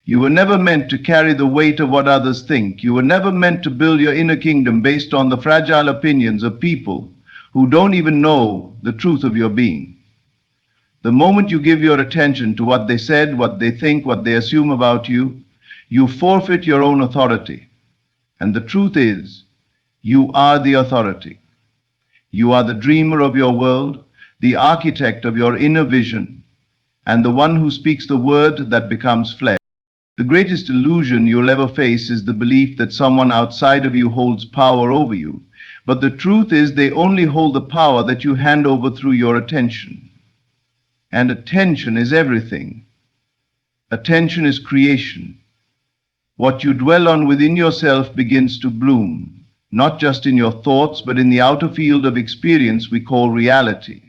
You were never meant to carry the weight of what others think. You were never meant to build your inner kingdom based on the fragile opinions of people who don't even know the truth of your being. The moment you give your attention to what they said, what they think, what they assume about you, you forfeit your own authority. And the truth is, you are the authority. You are the dreamer of your world, the architect of your inner vision, and the one who speaks the word that becomes flesh. The greatest illusion you'll ever face is the belief that someone outside of you holds power over you. But the truth is they only hold the power that you hand over through your attention. And attention is everything. Attention is creation. What you dwell on within yourself begins to bloom, not just in your thoughts, but in the outer field of experience we call reality.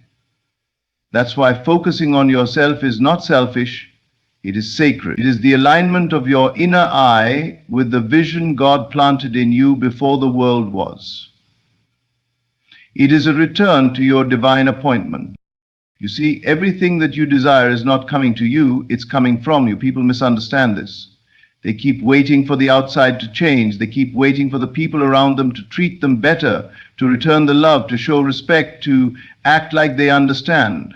That's why focusing on yourself is not selfish, it is sacred. It is the alignment of your inner eye with the vision God planted in you before the world was. It is a return to your divine appointment. You see, everything that you desire is not coming to you, it's coming from you. People misunderstand this. They keep waiting for the outside to change. They keep waiting for the people around them to treat them better, to return the love, to show respect, to act like they understand.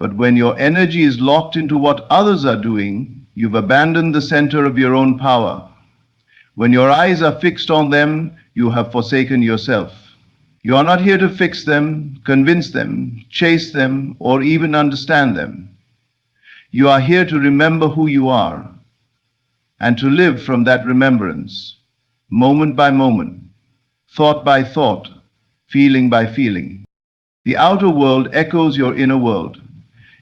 But when your energy is locked into what others are doing, you've abandoned the center of your own power. When your eyes are fixed on them, you have forsaken yourself. You are not here to fix them, convince them, chase them, or even understand them. You are here to remember who you are and to live from that remembrance, moment by moment, thought by thought, feeling by feeling. The outer world echoes your inner world.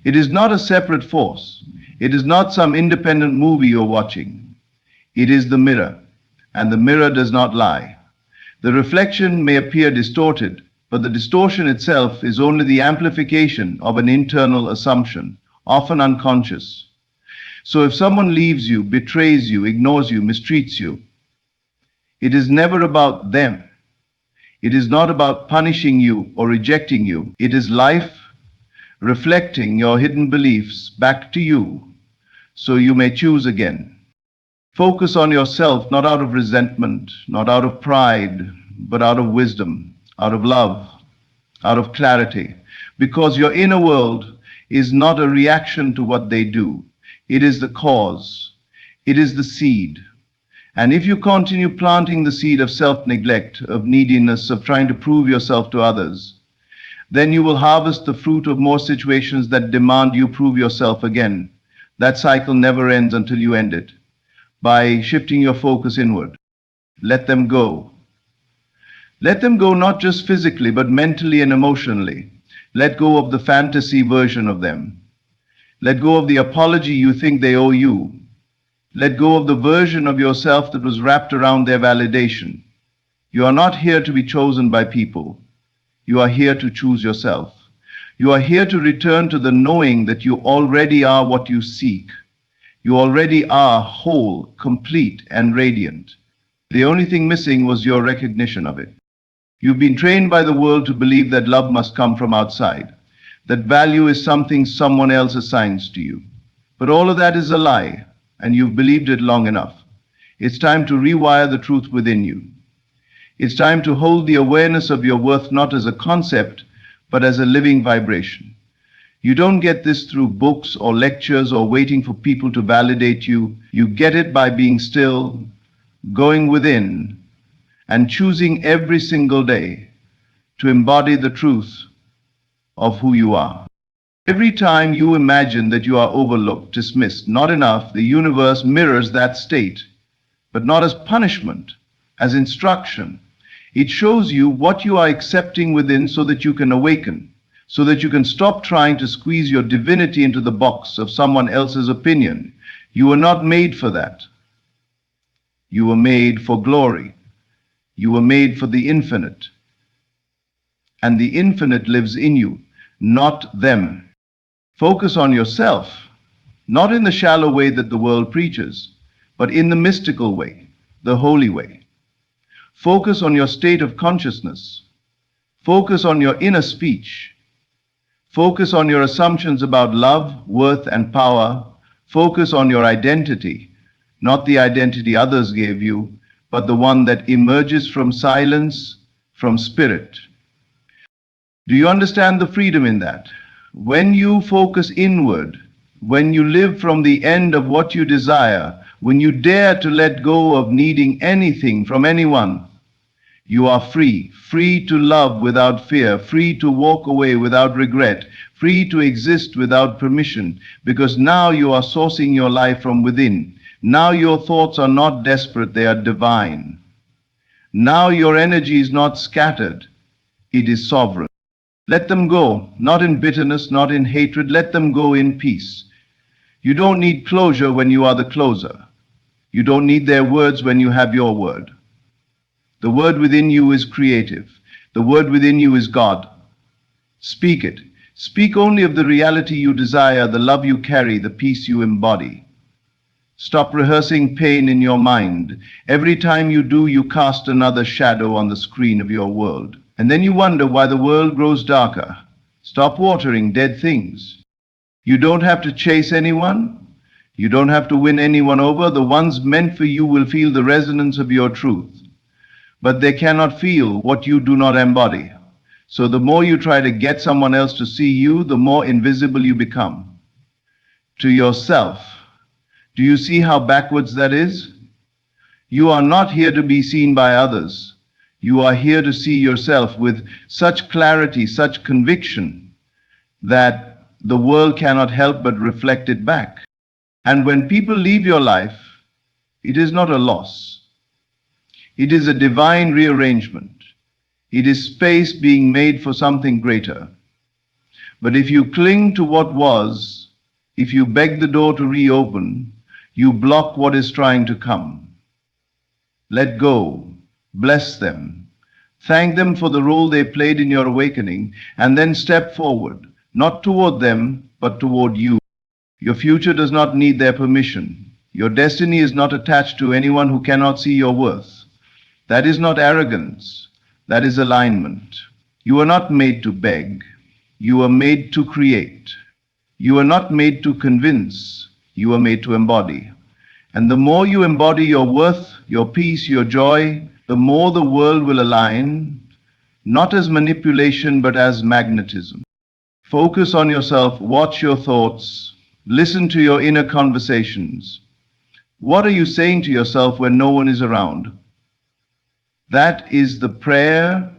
It is not a separate force. It is not some independent movie you're watching. It is the mirror, and the mirror does not lie. The reflection may appear distorted, but the distortion itself is only the amplification of an internal assumption, often unconscious. So if someone leaves you, betrays you, ignores you, mistreats you, it is never about them. It is not about punishing you or rejecting you. It is life reflecting your hidden beliefs back to you, so you may choose again. Focus on yourself, not out of resentment, not out of pride, but out of wisdom, out of love, out of clarity, because your inner world is not a reaction to what they do. It is the cause. It is the seed. And if you continue planting the seed of self-neglect, of neediness, of trying to prove yourself to others, then you will harvest the fruit of more situations that demand you prove yourself again. That cycle never ends until you end it. By shifting your focus inward. Let them go. Let them go not just physically, but mentally and emotionally. Let go of the fantasy version of them. Let go of the apology you think they owe you. Let go of the version of yourself that was wrapped around their validation. You are not here to be chosen by people. You are here to choose yourself. You are here to return to the knowing that you already are what you seek. You already are whole, complete, and radiant. The only thing missing was your recognition of it. You've been trained by the world to believe that love must come from outside, that value is something someone else assigns to you. But all of that is a lie, and you've believed it long enough. It's time to rewire the truth within you. It's time to hold the awareness of your worth not as a concept, but as a living vibration. You don't get this through books or lectures or waiting for people to validate you. You get it by being still, going within, and choosing every single day to embody the truth of who you are. Every time you imagine that you are overlooked, dismissed, not enough, the universe mirrors that state, but not as punishment, as instruction. It shows you what you are accepting within so that you can awaken, so that you can stop trying to squeeze your divinity into the box of someone else's opinion. You were not made for that. You were made for glory. You were made for the infinite. And the infinite lives in you, not them. Focus on yourself, not in the shallow way that the world preaches, but in the mystical way, the holy way. Focus on your state of consciousness. Focus on your inner speech. Focus on your assumptions about love, worth, and power. Focus on your identity, not the identity others gave you, but the one that emerges from silence, from spirit. Do you understand the freedom in that? When you focus inward, when you live from the end of what you desire, when you dare to let go of needing anything from anyone, you are free, free to love without fear, free to walk away without regret, free to exist without permission, because now you are sourcing your life from within. Now your thoughts are not desperate, they are divine. Now your energy is not scattered, it is sovereign. Let them go, not in bitterness, not in hatred, let them go in peace. You don't need closure when you are the closer. You don't need their words when you have your word. The word within you is creative. The word within you is God. Speak it. Speak only of the reality you desire, the love you carry, the peace you embody. Stop rehearsing pain in your mind. Every time you do, you cast another shadow on the screen of your world. And then you wonder why the world grows darker. Stop watering dead things. You don't have to chase anyone. You don't have to win anyone over. The ones meant for you will feel the resonance of your truth. But they cannot feel what you do not embody. So the more you try to get someone else to see you, the more invisible you become. To yourself. Do you see how backwards that is? You are not here to be seen by others. You are here to see yourself with such clarity, such conviction, that the world cannot help but reflect it back. And when people leave your life, it is not a loss. It is a divine rearrangement. It is space being made for something greater. But if you cling to what was, if you beg the door to reopen, you block what is trying to come. Let go. Bless them. Thank them for the role they played in your awakening, and then step forward, not toward them, but toward you. Your future does not need their permission. Your destiny is not attached to anyone who cannot see your worth. That is not arrogance. That is alignment. You are not made to beg. You are made to create. You are not made to convince. You are made to embody. And the more you embody your worth, your peace, your joy, the more the world will align, not as manipulation, but as magnetism. Focus on yourself, watch your thoughts, listen to your inner conversations. What are you saying to yourself when no one is around? That is the prayer,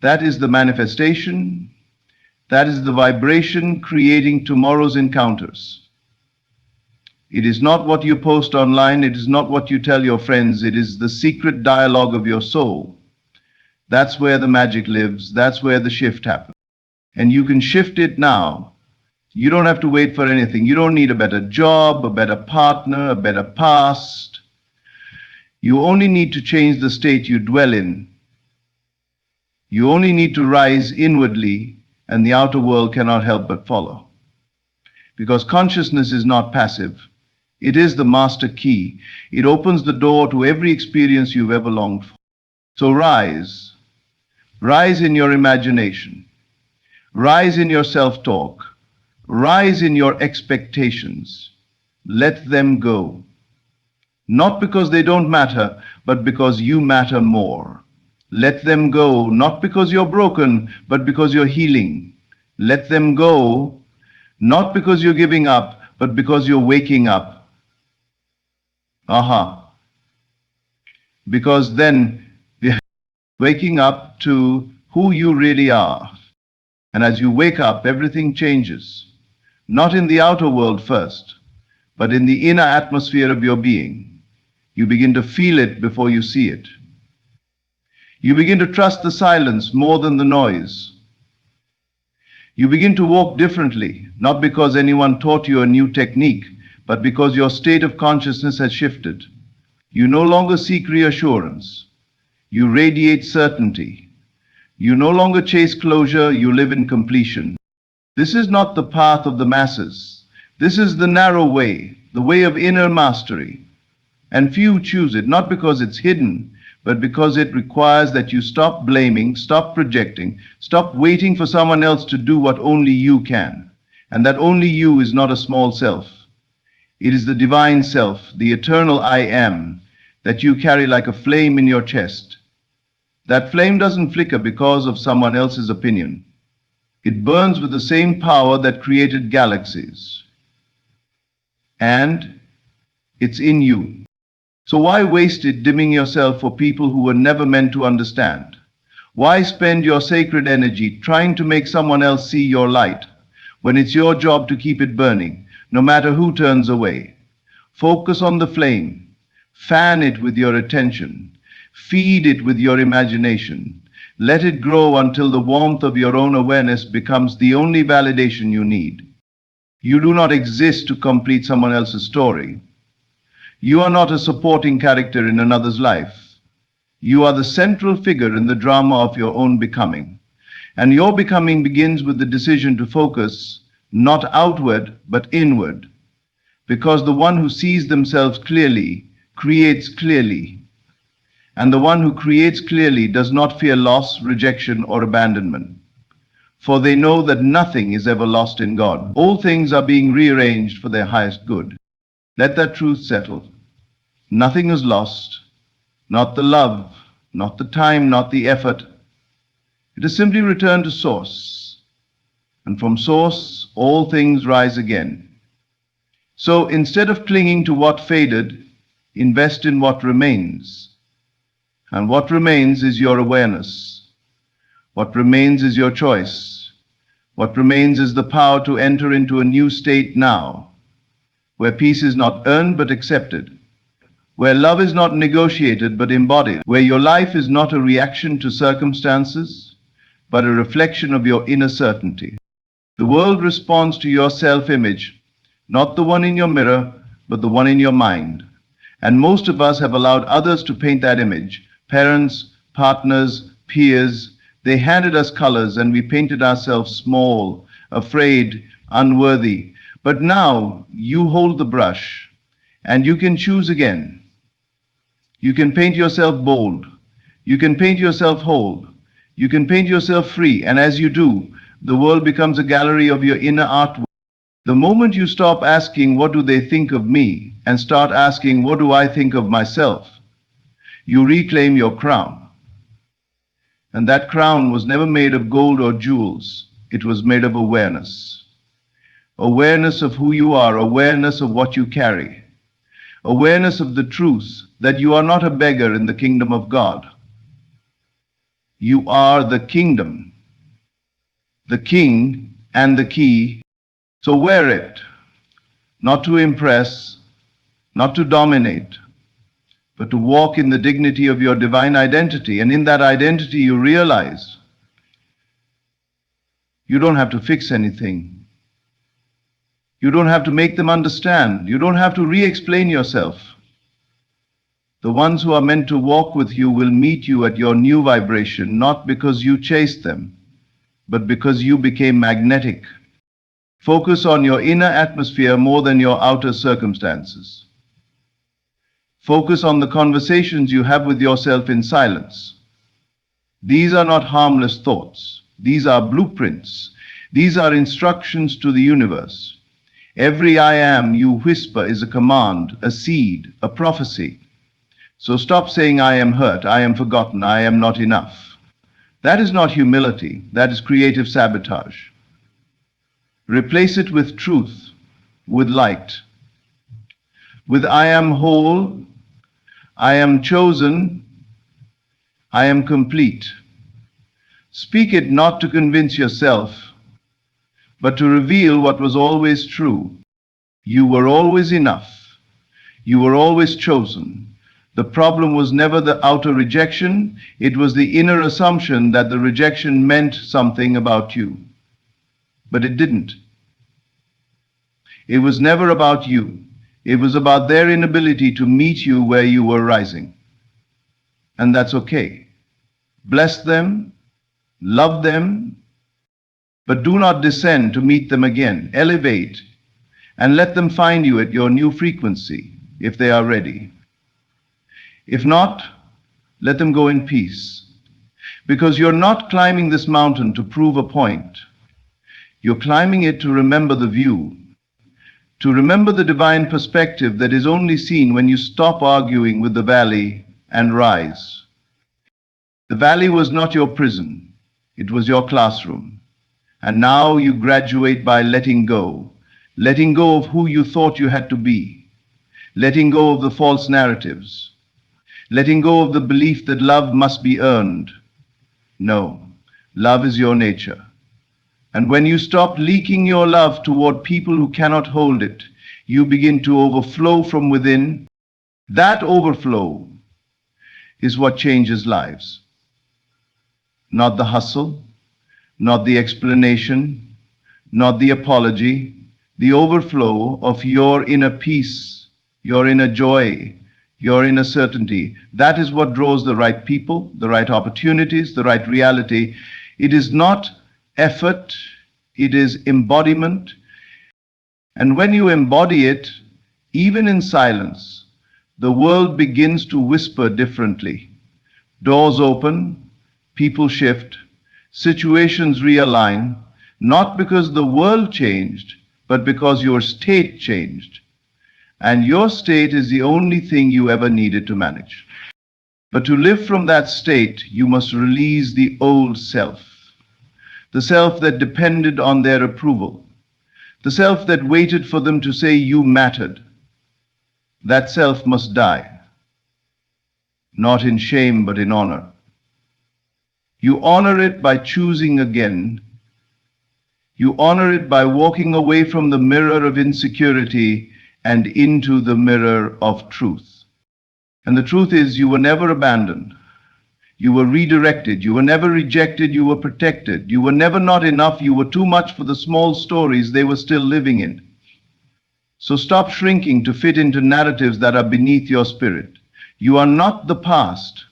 that is the manifestation, that is the vibration creating tomorrow's encounters. It is not what you post online, it is not what you tell your friends, it is the secret dialogue of your soul. That's where the magic lives, that's where the shift happens. And you can shift it now. You don't have to wait for anything. You don't need a better job, a better partner, a better past. You only need to change the state you dwell in. You only need to rise inwardly, and the outer world cannot help but follow. Because consciousness is not passive. It is the master key. It opens the door to every experience you've ever longed for. So rise. Rise in your imagination. Rise in your self-talk. Rise in your expectations. Let them go. Not because they don't matter, but because you matter more. Let them go, not because you're broken, but because you're healing. Let them go, not because you're giving up, but because you're waking up. Because then we're waking up to who you really are. And as you wake up, everything changes. Not in the outer world first, but in the inner atmosphere of your being. You begin to feel it before you see it. You begin to trust the silence more than the noise. You begin to walk differently, not because anyone taught you a new technique, but because your state of consciousness has shifted. You no longer seek reassurance. You radiate certainty. You no longer chase closure, you live in completion. This is not the path of the masses. This is the narrow way, the way of inner mastery. And few choose it, not because it's hidden, but because it requires that you stop blaming, stop projecting, stop waiting for someone else to do what only you can. And that only you is not a small self. It is the divine self, the eternal I am, that you carry like a flame in your chest. That flame doesn't flicker because of someone else's opinion. It burns with the same power that created galaxies. And it's in you. So why waste it dimming yourself for people who were never meant to understand? Why spend your sacred energy trying to make someone else see your light when it's your job to keep it burning, no matter who turns away? Focus on the flame. Fan it with your attention. Feed it with your imagination. Let it grow until the warmth of your own awareness becomes the only validation you need. You do not exist to complete someone else's story. You are not a supporting character in another's life. You are the central figure in the drama of your own becoming. And your becoming begins with the decision to focus not outward but inward. Because the one who sees themselves clearly creates clearly. And the one who creates clearly does not fear loss, rejection, or abandonment. For they know that nothing is ever lost in God. All things are being rearranged for their highest good. Let that truth settle. Nothing is lost, not the love, not the time, not the effort. It is simply returned to source. And from source, all things rise again. So instead of clinging to what faded, invest in what remains. And what remains is your awareness. What remains is your choice. What remains is the power to enter into a new state now, where peace is not earned but accepted, where love is not negotiated but embodied, where your life is not a reaction to circumstances, but a reflection of your inner certainty. The world responds to your self-image, not the one in your mirror, but the one in your mind. And most of us have allowed others to paint that image. Parents, partners, peers, they handed us colors and we painted ourselves small, afraid, unworthy. But now you hold the brush and you can choose again. You can paint yourself bold. You can paint yourself whole. You can paint yourself free. And as you do, the world becomes a gallery of your inner artwork. The moment you stop asking, what do they think of me, and start asking, what do I think of myself, you reclaim your crown. And that crown was never made of gold or jewels. It was made of awareness. Awareness of who you are, awareness of what you carry. Awareness of the truth that you are not a beggar in the kingdom of God. You are the kingdom, the king and the key. So wear it, not to impress, not to dominate, but to walk in the dignity of your divine identity. And in that identity you realize you don't have to fix anything. You don't have to make them understand. You don't have to re-explain yourself. The ones who are meant to walk with you will meet you at your new vibration, not because you chased them, but because you became magnetic. Focus on your inner atmosphere more than your outer circumstances. Focus on the conversations you have with yourself in silence. These are not harmless thoughts. These are blueprints. These are instructions to the universe. Every I am you whisper is a command, a seed, a prophecy. So stop saying I am hurt, I am forgotten, I am not enough. That is not humility, that is creative sabotage. Replace it with truth, with light. With I am whole, I am chosen, I am complete. Speak it not to convince yourself, but to reveal what was always true. You were always enough. You were always chosen. The problem was never the outer rejection, it was the inner assumption that the rejection meant something about you. But it didn't. It was never about you. It was about their inability to meet you where you were rising. And that's okay. Bless them, love them, but do not descend to meet them again. Elevate and let them find you at your new frequency if they are ready. If not, let them go in peace. Because you're not climbing this mountain to prove a point. You're climbing it to remember the view. to remember the divine perspective that is only seen when you stop arguing with the valley and rise. The valley was not your prison, it was your classroom. And now you graduate by letting go of who you thought you had to be, letting go of the false narratives, letting go of the belief that love must be earned. No, love is your nature. And when you stop leaking your love toward people who cannot hold it, you begin to overflow from within. That overflow is what changes lives. Not the hustle, not the explanation, not the apology, the overflow of your inner peace, your inner joy, your inner certainty. That is what draws the right people, the right opportunities, the right reality. It is not effort, it is embodiment. And when you embody it, even in silence, the world begins to whisper differently. Doors open, people shift, situations realign, not because the world changed, but because your state changed. And your state is the only thing you ever needed to manage. But to live from that state, you must release the old self, the self that depended on their approval, the self that waited for them to say you mattered. That self must die, not in shame, but in honor. You honor it by choosing again. You honor it by walking away from the mirror of insecurity and into the mirror of truth. And the truth is, you were never abandoned. You were redirected. You were never rejected. You were protected. You were never not enough. You were too much for the small stories they were still living in. So stop shrinking to fit into narratives that are beneath your spirit. You are not the past.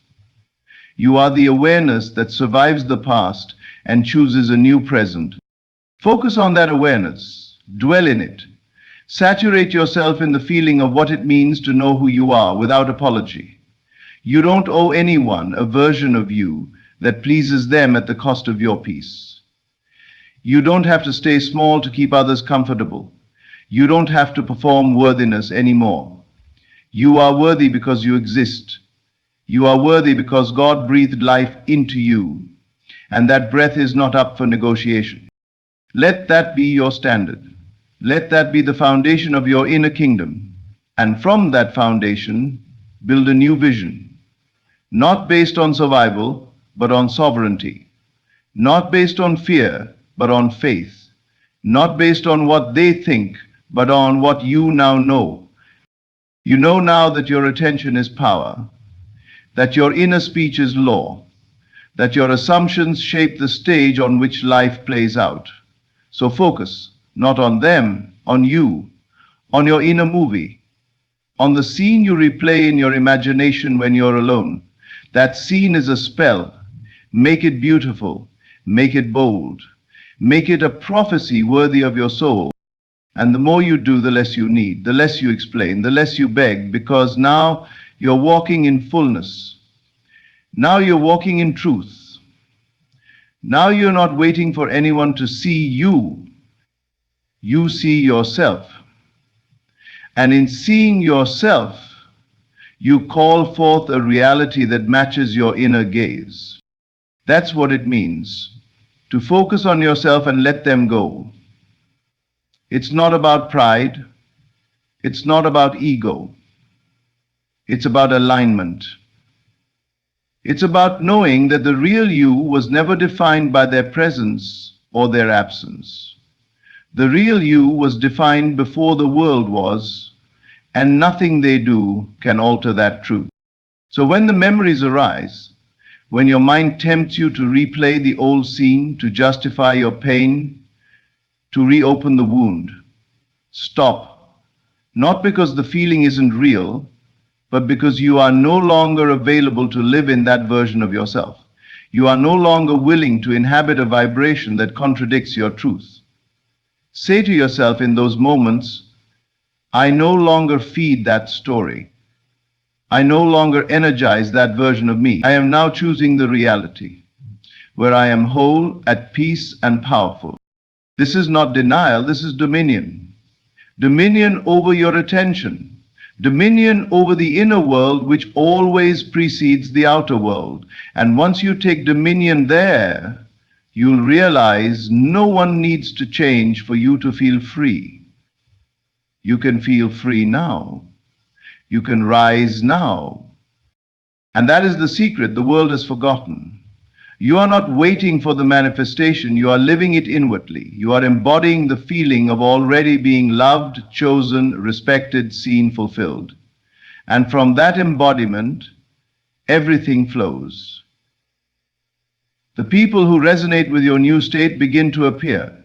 You are the awareness that survives the past and chooses a new present. Focus on that awareness. Dwell in it. Saturate yourself in the feeling of what it means to know who you are without apology. You don't owe anyone a version of you that pleases them at the cost of your peace. You don't have to stay small to keep others comfortable. You don't have to perform worthiness anymore. You are worthy because you exist. You are worthy because God breathed life into you, and that breath is not up for negotiation. Let that be your standard. Let that be the foundation of your inner kingdom. And from that foundation, build a new vision. Not based on survival, but on sovereignty. Not based on fear, but on faith. Not based on what they think, but on what you now know. You know now that your attention is power, that your inner speech is law, that your assumptions shape the stage on which life plays out. So focus, not on them, on you, on your inner movie, on the scene you replay in your imagination when you're alone. That scene is a spell. Make it beautiful, make it bold, make it a prophecy worthy of your soul. And the more you do, the less you need, the less you explain, the less you beg, because now you're walking in fullness. Now you're walking in truth. Now you're not waiting for anyone to see you. You see yourself. And in seeing yourself, you call forth a reality that matches your inner gaze. That's what it means, to focus on yourself and let them go. It's not about pride. It's not about ego. It's about alignment. It's about knowing that the real you was never defined by their presence or their absence. The real you was defined before the world was, and nothing they do can alter that truth. So when the memories arise, when your mind tempts you to replay the old scene, to justify your pain, to reopen the wound, stop. Not because the feeling isn't real, but because you are no longer available to live in that version of yourself. You are no longer willing to inhabit a vibration that contradicts your truth. Say to yourself in those moments, I no longer feed that story. I no longer energize that version of me. I am now choosing the reality, where I am whole, at peace, and powerful. This is not denial, this is dominion. dominion over your attention, dominion over the inner world which always precedes the outer world. And once you take dominion there, you'll realize no one needs to change for you to feel free. You can feel free now. You can rise now. And that is the secret the world has forgotten. You are not waiting for the manifestation, you are living it inwardly. You are embodying the feeling of already being loved, chosen, respected, seen, fulfilled. And from that embodiment, everything flows. The people who resonate with your new state begin to appear.